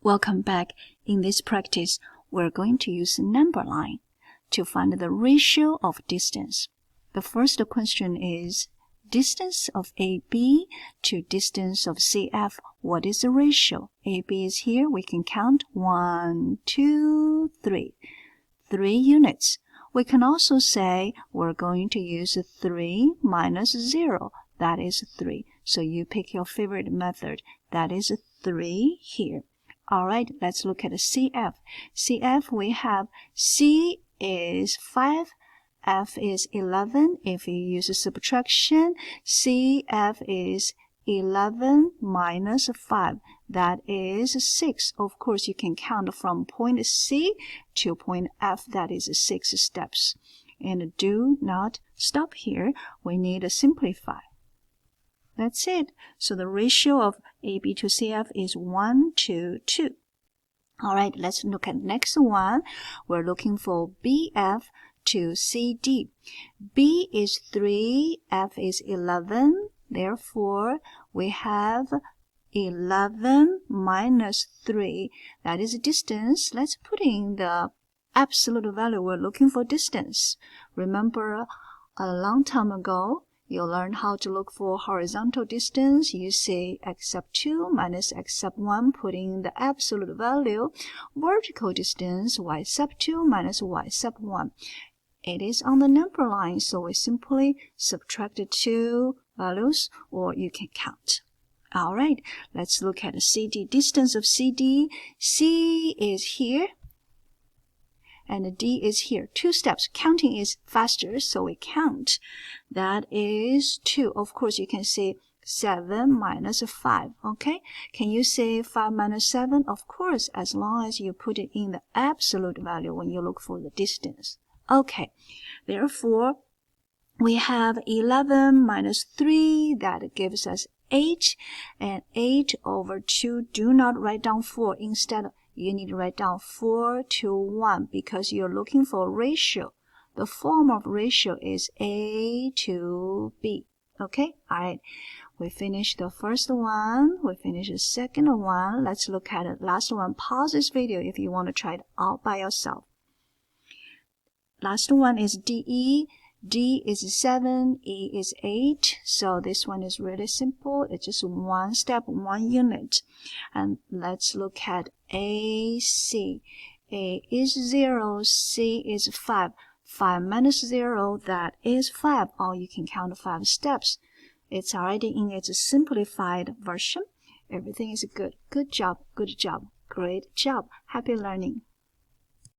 Welcome back. In this practice, we're going to use number line to find the ratio of distance. The first question is distance of AB to distance of CF. What is the ratio? AB is here. We can count 1, 2, 3. 3 units. We can also say we're going to use 3 minus 0. That is 3. So you pick your favorite method. That is 3 here. Alright, let's look at the CF. CF, we have C is 5, F is 11. If you use subtraction, CF is 11 minus 5. That is 6. Of course, you can count from point C to point F. That is 6 steps. And do not stop here. We need to simplify. That's it. So the ratio of AB to CF is 1 to 2. Alright, let's look at the next one. We're looking for BF to CD. B is 3, F is 11. Therefore, we have 11 minus 3. That is distance. Let's put in the absolute value. We're looking for distance. Remember, a long time ago, you learned how to look for horizontal distance. You say x sub 2 minus x sub 1, putting the absolute value. Vertical distance, y sub 2 minus y sub 1. It is on the number line, so we simply subtract the two values, or you can count. Alright, let's look at the CD. Distance of CD. C is here, and D is here. 2 steps. Counting is faster, so we count. That is 2. Of course, you can say 7 minus 5. Okay? Can you say 5 minus 7? Of course, as long as you put it in the absolute value when you look for the distance. Okay. Therefore, we have 11 minus 3. That gives us 8. And 8 over 2. Do not write down 4. Instead, you need to write down 4 to 1 because you're looking for a ratio. The form of ratio is A to B. Okay? Alright. We finished the first one. We finished the second one. Let's look at the last one. Pause this video if you want to try it out by yourself. Last one is DE. D is 7, E is 8. So this one is really simple. It's just one step, 1 unit. And let's look at AC. A is 0, C is 5. 5 minus 0, that is 5. Or you can count 5 steps. It's already in its simplified version. Everything is good. Good job. Good job. Great job. Happy learning.